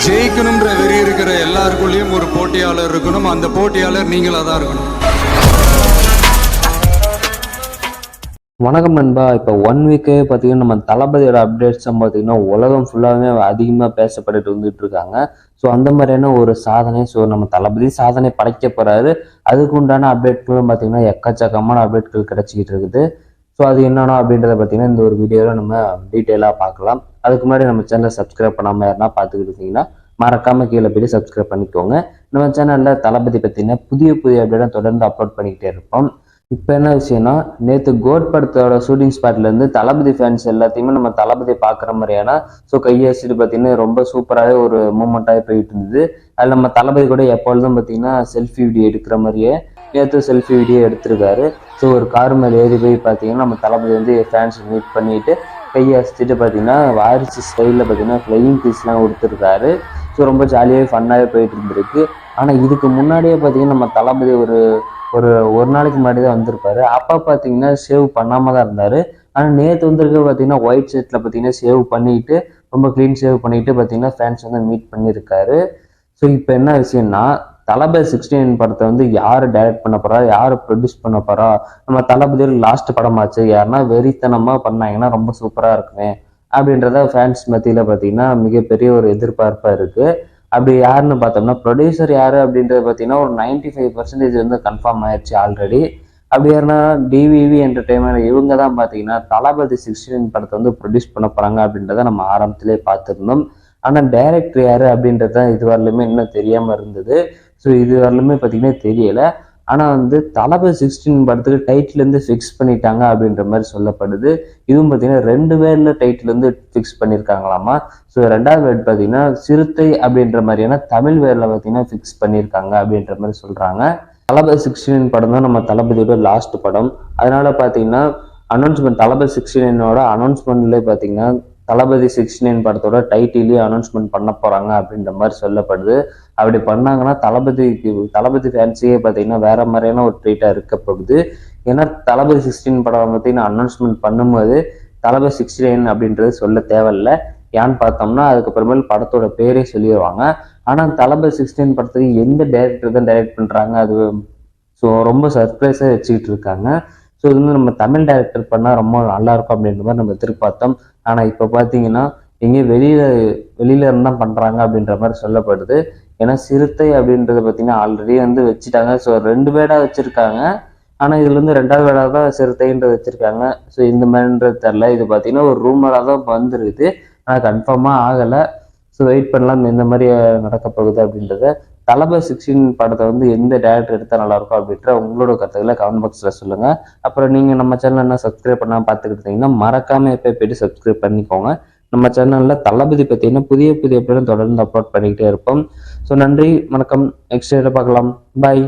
ஜெயிக்கணும்ன்ற வெறி இருக்கிற எல்லாருக்குள்ளேயும் ஒரு போட்டியாளர் இருக்கணும். அந்த போட்டியாளர் நீங்களா தான் இருக்கணும். வணக்கம் நண்பா. இப்போ 1 வீக்கே பார்த்தீங்கன்னா நம்ம தளபதியோட அப்டேட்ஸ் பார்த்தீங்கன்னா உலகம் ஃபுல்லாகவே அதிகமாக பேசப்பட்டுட்டு வந்துட்டு இருக்காங்க. ஸோ அந்த மாதிரியான ஒரு சாதனை. ஸோ நம்ம தளபதி சாதனை படைக்க போறாரு. அதுக்கு உண்டான அப்டேட்களும் பார்த்தீங்கன்னா எக்கச்சக்கமான அப்டேட்கள் கிடைச்சிக்கிட்டு இருக்குது. ஸோ அது என்னன்னா அப்படின்றத பார்த்தீங்கன்னா இந்த ஒரு வீடியோவில் நம்ம டீட்டெயிலாக பார்க்கலாம். அதுக்கு முன்னாடி நம்ம சேனலை சப்ஸ்கிரைப் பண்ணாமல் யாருன்னா பார்த்துக்கிட்டு இருந்தீங்கன்னா மறக்காம கீழே போய் சப்ஸ்கிரைப் பண்ணிக்கோங்க. நம்ம சேனலில் தளபதி பற்றின புதிய அப்டேட்டை தொடர்ந்து அப்லோட் பண்ணிக்கிட்டே இருப்போம். இப்போ என்ன விஷயம்னா, நேற்று கோட் படத்தோட ஷூட்டிங் ஸ்பாட்லேருந்து தளபதி ஃபேன்ஸ் எல்லாத்தையுமே நம்ம தளபதி பார்க்குற மாதிரியான கையசிட்டு பார்த்தீங்கன்னா ரொம்ப சூப்பராகவே ஒரு மூமெண்ட்டாகவே போயிட்டு இருந்தது. அதில் நம்ம தளபதி கூட எப்பொழுதும் பார்த்தீங்கன்னா செல்ஃபி வீடியோ எடுக்கிற மாதிரியே நேற்று செல்ஃபி வீடியோ எடுத்திருக்காரு. ஸோ ஒரு கார் மேலே ஏறி போய் பார்த்தீங்கன்னா நம்ம தளபதி ஃபேன்ஸ் மீட் பண்ணிட்டு கையசிச்சுட்டு பார்த்தீங்கன்னா வாரிசு ஸ்டைலில் பார்த்தீங்கன்னா ஃப்ளையிங் பீஸ்லாம் கொடுத்துருக்காரு. ஸோ ரொம்ப ஜாலியாகவே ஃபன்னாகவே போயிட்டு இருந்திருக்கு. ஆனால் இதுக்கு முன்னாடியே பார்த்தீங்கன்னா நம்ம தளபதி ஒரு நாளைக்கு முன்னாடி தான் வந்திருப்பாரு. அப்போ பார்த்தீங்கன்னா சேவ் பண்ணாம தான் இருந்தாரு. ஆனால் நேற்று வந்திருக்க பார்த்தீங்கன்னா ஒயிட் ஷர்ட்ல பார்த்தீங்கன்னா சேவ் பண்ணிட்டு ரொம்ப க்ளீன் சேவ் பண்ணிட்டு பார்த்தீங்கன்னா ஃபேன்ஸ் மீட் பண்ணியிருக்காரு. ஸோ இப்போ என்ன விஷயம்னா, தளபதி 16 படத்தை யார் டைரக்ட் பண்ண போறா, யார் ப்ரொடியூஸ் பண்ண போறா, நம்ம தளபதியோட லாஸ்ட் படமாச்சு, யாருன்னா வெறித்தனமா பண்ணாங்கன்னா ரொம்ப சூப்பரா இருக்குமே அப்படின்றத ஃபேன்ஸ் மத்தியில பார்த்தீங்கன்னா மிகப்பெரிய ஒரு எதிர்பார்ப்பா இருக்கு. அப்படி யாருன்னு பார்த்தோம்னா ப்ரொடியூசர் யாரு அப்படின்றது பார்த்தீங்கன்னா ஒரு 95% கன்ஃபார்ம் ஆயிடுச்சு ஆல்ரெடி. அப்படி யாருன்னா டிவிவி என்டர்டைன்மெண்ட் இவங்க தான் பார்த்தீங்கன்னா தளபதி 16 படத்தை ப்ரொடியூஸ் பண்ண போறாங்க அப்படின்றத நம்ம ஆரம்பத்திலே பார்த்துருந்தோம். ஆனால் டைரக்டர் யாரு அப்படின்றத இது வரலுமே இன்னும் தெரியாம இருந்தது. ஸோ இது வரலுமே பார்த்தீங்கன்னா தெரியல. ஆனால் தளபதி 16 படத்துக்கு டைட்டில் ஃபிக்ஸ் பண்ணிட்டாங்க அப்படின்ற மாதிரி சொல்லப்படுது. இதுவும் பார்த்தீங்கன்னா 2 வேர்டில் டைட்டில் ஃபிக்ஸ் பண்ணியிருக்காங்களாமா. ஸோ 2வது வேர்ட் பார்த்தீங்கன்னா சிறுத்தை அப்படின்ற மாதிரியான தமிழ் வேர்டில் பார்த்தீங்கன்னா ஃபிக்ஸ் பண்ணியிருக்காங்க அப்படின்ற மாதிரி சொல்றாங்க. தளபதி 16 படம் தான் நம்ம தளபதியோட லாஸ்ட் படம். அதனால பார்த்தீங்கன்னா அனௌன்ஸ்மெண்ட் தளபதி 16ஓட அனௌன்ஸ்மெண்ட்லேயே பார்த்தீங்கன்னா தளபதி 16 படத்தோட டைட்டிலையும் அனௌன்ஸ்மெண்ட் பண்ண போறாங்க அப்படின்ற மாதிரி சொல்லப்படுது. அப்படி பண்ணாங்கன்னா தளபதி ஃபேன்ஸையே பார்த்தீங்கன்னா வேற மாதிரியான ஒரு ட்ரீட்டா இருக்க போகுது. ஏன்னா தளபதி 16 படம் பார்த்தீங்கன்னா அனௌன்ஸ்மெண்ட் பண்ணும்போது தளபதி 16 அப்படின்றது சொல்ல தேவையில்லை. ஏன்னு பார்த்தோம்னா அதுக்கப்புறமேல் படத்தோட பேரே சொல்லிடுவாங்க. ஆனால் தளபதி 16 படத்துக்கு எந்த டைரக்டர் தான் டைரக்ட் பண்றாங்க, அது ஸோ ரொம்ப சர்ப்ரைஸாக வச்சுக்கிட்டு இருக்காங்க. ஸோ இது நம்ம தமிழ் டைரக்டர் பண்ணால் ரொம்ப நல்லா இருக்கும் அப்படின்ற மாதிரி நம்ம எதிர்பார்த்தோம். ஆனால் இப்போ பார்த்தீங்கன்னா எங்கேயும் வெளியில இருந்தா பண்றாங்க அப்படின்ற மாதிரி சொல்லப்படுது. ஏன்னா சிறுத்தை அப்படின்றத பார்த்தீங்கன்னா ஆல்ரெடி வச்சுட்டாங்க. ஸோ 2 வேர்டா வச்சிருக்காங்க. ஆனால் இதுல 2வது வேர்டா தான் சிறுத்தைன்றது வச்சிருக்காங்க. ஸோ இந்த மாதிரின்றது தெரில. இது பார்த்தீங்கன்னா ஒரு ரூமரா தான் வந்துருக்குது. ஆனால் கன்ஃபார்மா ஆகலை. ஸோ வெயிட் பண்ணலாம் எந்த மாதிரி நடக்க போகுது அப்படின்றத. தளபதி 16 படத்தை எந்த டைரக்டர் எடுத்தால் நல்லா இருக்கும் அப்படின்ற உங்களோட கருத்துக்களை கமெண்ட் பாக்ஸ்ல சொல்லுங்க. அப்புறம் நீங்க நம்ம சேனல் என்ன சப்ஸ்கிரைப் பண்ணாம பார்த்துக்கிட்டு இருந்தீங்கன்னா மறக்காம போயிட்டு சப்ஸ்கிரைப் பண்ணிக்கோங்க. நம்ம சேனல்ல தளபதி பத்தின புதிய தொடர்ந்து அப்லோட் பண்ணிக்கிட்டே இருப்போம். ஸோ நன்றி, வணக்கம். நெக்ஸ்ட் பார்க்கலாம். பாய்.